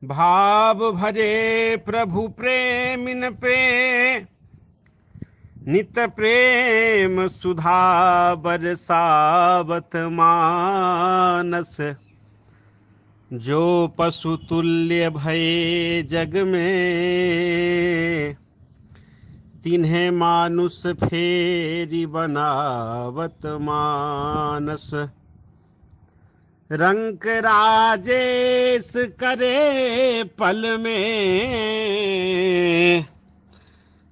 भाव भरे प्रभु प्रेमिन पे नित प्रेम सुधा बरसावत मानस। जो पशु तुल्य भये जग में तिन्हें मानुष फेरी बनावत मानस। रंक राजेश करे पल में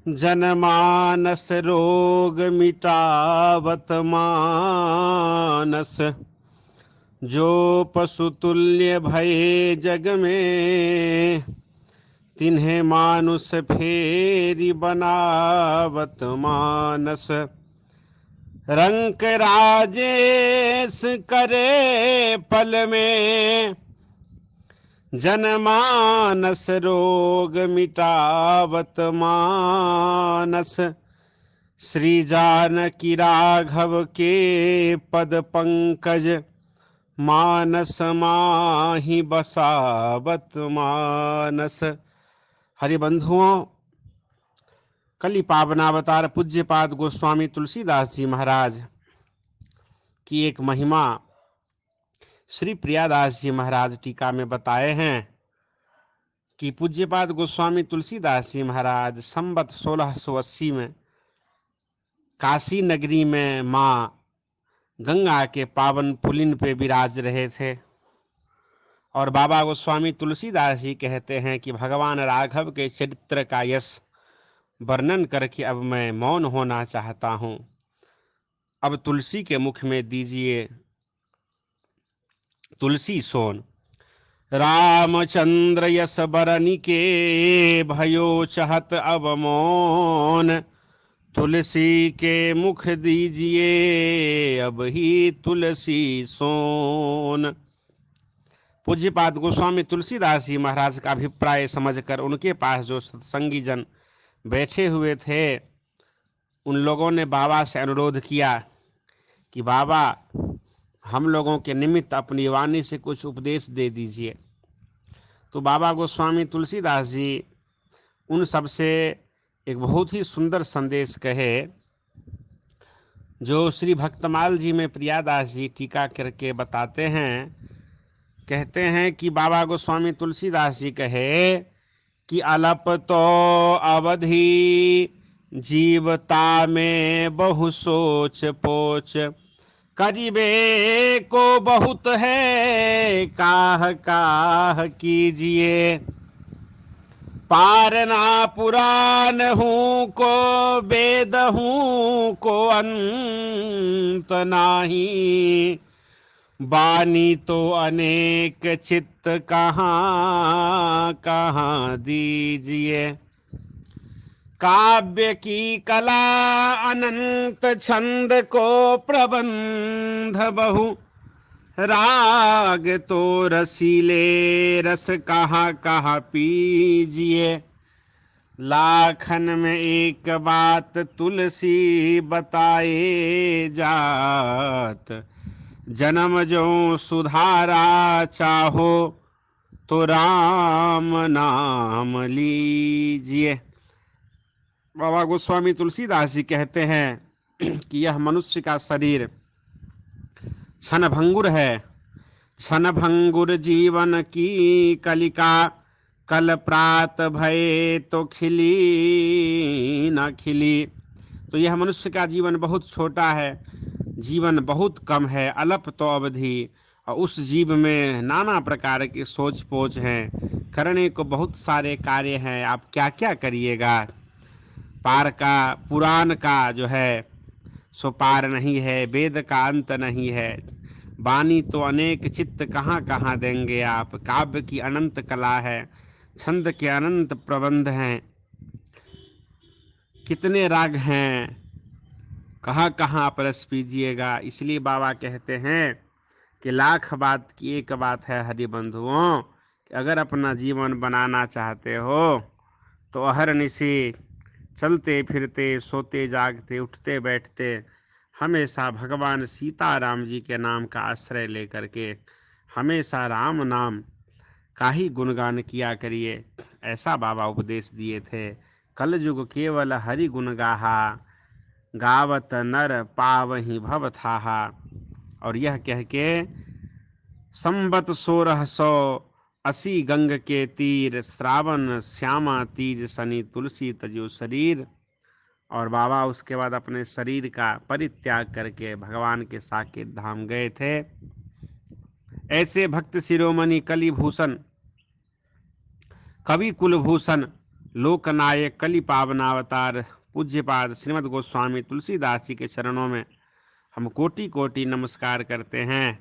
जनमानस रोग मिटावत मानस। जो पशु तुल्य भये जग में तिन्हें मानुष फेरी बनावत मानस। रंक राजेश करे पल में जनमानस रोग मिटावत मानस। श्री जानकी राघव के पद पंकज मानस माहि बसावत मानस। हरि बंधुओं, कली पावनावतार पूज्यपाद गोस्वामी तुलसीदास जी महाराज की एक महिमा श्री प्रियादास जी महाराज टीका में बताए हैं कि पूज्यपाद गोस्वामी तुलसीदास जी महाराज संवत 1680 में काशी नगरी में माँ गंगा के पावन पुलिन पे विराज रहे थे और बाबा गोस्वामी तुलसीदास जी कहते हैं कि भगवान राघव के चरित्र का यश वर्णन करके अब मैं मौन होना चाहता हूँ। अब तुलसी के मुख में दीजिए तुलसी सोन। रामचंद्र यस बरनि के भयो चहत अब मौन। तुलसी के मुख दीजिए अब ही तुलसी सोन। पूज्यपाद गोस्वामी तुलसीदास जी महाराज का अभिप्राय समझकर उनके पास जो सत्संगी जन बैठे हुए थे उन लोगों ने बाबा से अनुरोध किया कि बाबा हम लोगों के निमित्त अपनी वाणी से कुछ उपदेश दे दीजिए। तो बाबा गोस्वामी तुलसीदास जी उन सब से एक बहुत ही सुंदर संदेश कहे जो श्री भक्तमाल जी में प्रियादास जी टीका करके बताते हैं। कहते हैं कि बाबा गोस्वामी तुलसीदास जी कहे कि अलप तो अवधि जीवता में बहु सोच पोच। करीबे को बहुत है काह काह कीजिए। पारना पुराण हूँ को वेद हूँ को अंत नाही। बानी तो अनेक चित्त कहाँ कहाँ दीजिए। काव्य की कला अनंत छंद को प्रबंध बहु। राग तो रसीले रस कहाँ कहाँ पीजिए। लाखन में एक बात तुलसी बताए जात। जन्म जो सुधारा चाहो तो राम नाम लीजिए। बाबा गोस्वामी तुलसीदास जी कहते हैं कि यह मनुष्य का शरीर क्षण भंगुर है। क्षण भंगुर जीवन की कलिका। कल प्रात भये तो खिली न खिली। तो यह मनुष्य का जीवन बहुत छोटा है, जीवन बहुत कम है, अल्प तो अवधि। और उस जीव में नाना प्रकार के सोच पोच हैं, करने को बहुत सारे कार्य हैं। आप क्या क्या करिएगा। पार का पुराण का जो है सो पार नहीं है, वेद का अंत नहीं है। वाणी तो अनेक चित्त कहाँ कहाँ देंगे आप। काव्य की अनंत कला है, छंद के अनंत प्रबंध हैं, कितने राग हैं, कहाँ कहाँ आप रस पीजिएगा। इसलिए बाबा कहते हैं कि लाख बात की एक बात है हरि बंधुओं, कि अगर अपना जीवन बनाना चाहते हो तो अहरनिशि चलते फिरते सोते जागते उठते बैठते हमेशा भगवान सीताराम जी के नाम का आश्रय लेकर के हमेशा राम नाम का ही गुणगान किया करिए, ऐसा बाबा उपदेश दिए थे। कल युग केवल हरि गुण गाहा, गावत नर पावहि भव थाहा। और यह कह के संबत 1680 गंग के तीर, श्रावण श्यामा तीज शनि तुलसी तजो शरीर। और बाबा उसके बाद अपने शरीर का परित्याग करके भगवान के साकेत धाम गए थे। ऐसे भक्त शिरोमणि कलिभूषण, कवि कुलभूषण, लोकनायक, कलि पावनावतार पूज्यपाद श्रीमद् गोस्वामी तुलसीदास जी के चरणों में हम कोटि कोटि नमस्कार करते हैं।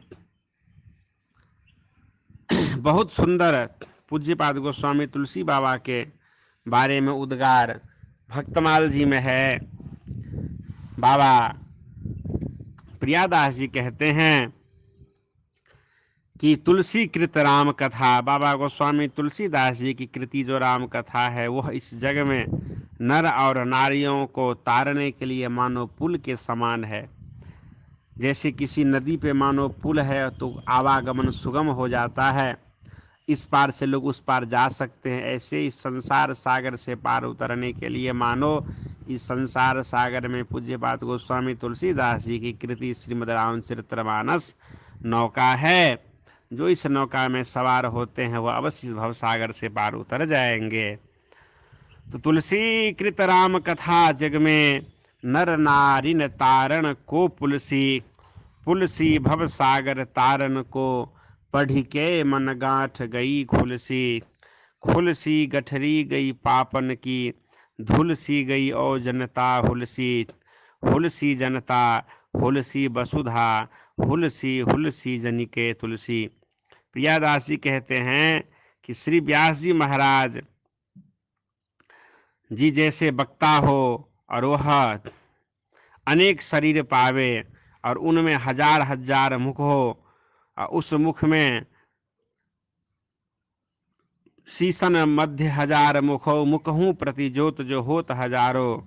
बहुत सुंदर पूज्यपाद गोस्वामी तुलसी बाबा के बारे में उद्गार भक्तमाल जी में है। बाबा प्रियादास जी कहते हैं कि तुलसी कृत राम कथा, बाबा गोस्वामी तुलसीदास जी की कृति जो राम कथा है वह इस जग में नर और नारियों को तारने के लिए मानो पुल के समान है। जैसे किसी नदी पे मानो पुल है तो आवागमन सुगम हो जाता है, इस पार से लोग उस पार जा सकते हैं। ऐसे इस संसार सागर से पार उतरने के लिए मानो इस संसार सागर में पूज्यपाद गोस्वामी तुलसीदास जी की कृति श्रीमद् रामचरितमानस नौका है। जो इस नौका में सवार होते हैं वह अवश्य भव सागर से पार उतर जाएंगे। तो तुलसी कृत राम कथा जग में, नर नारी न तारण को पुलसी। पुलसी भव सागर तारन को, पढ़ी के मन गांठ गई खुलसी। खुलसी गठरी गई पापन की, धुलसी गई ओ जनता हुलसी। हुलसी जनता हुलसी वसुधा, हुलसी हुलसी जनिके तुलसी। प्रियादास जी कहते हैं कि श्री व्यास जी महाराज जी जैसे वक्ता हो और वह अनेक शरीर पावे और उनमें हजार हजार मुख हो, उस मुख में शीशन मध्य हजार मुखो, मुखहूँ प्रति ज्योत जो होत हजारों।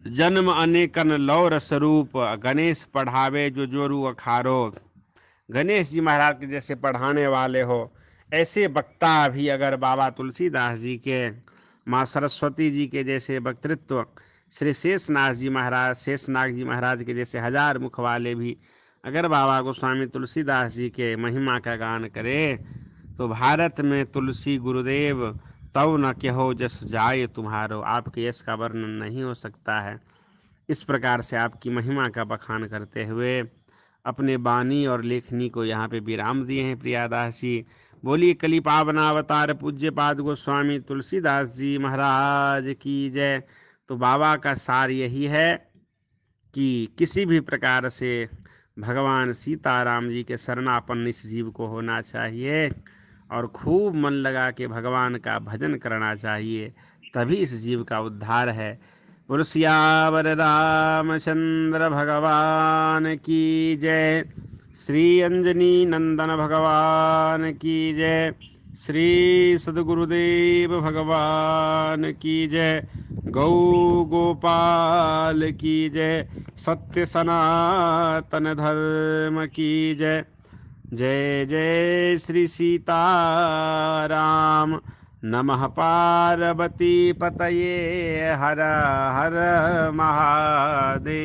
जन्म अनेकन लौर स्वरूप, गणेश पढ़ावे जो जोरू अखारो। गणेश जी महाराज के जैसे पढ़ाने वाले हो, ऐसे वक्ता भी अगर बाबा तुलसीदास जी के, माँ सरस्वती जी के जैसे वक्तृत्व, श्री शेषनाग जी महाराज के जैसे हजार मुख वाले भी अगर बाबा गोस्वामी तुलसीदास जी के महिमा का गान करे तो भारत में तुलसी गुरुदेव तव न कहो जस जाय तुम्हारो। आपके यश का वर्णन नहीं हो सकता है। इस प्रकार से आपकी महिमा का बखान करते हुए अपने बानी और लेखनी को यहाँ पे विराम दिए हैं प्रियादास जी। बोलिए कलि पावनावतार पूज्यपाद गोस्वामी तुलसीदास जी महाराज की जय। तो बाबा का सार यही है कि किसी भी प्रकार से भगवान सीताराम जी के शरणापन्न इस जीव को होना चाहिए और खूब मन लगा के भगवान का भजन करना चाहिए, तभी इस जीव का उद्धार है। बोलो सियावर रामचंद्र भगवान की जय। श्री अंजनी नंदन भगवान की जय। श्री सद्गुरुदेव भगवान की जय। गौ गोपाल की जय। सत्य सनातन धर्म की जय। जय जय श्री सीताराम। नमः पार्वती पतये हर हर महादेव।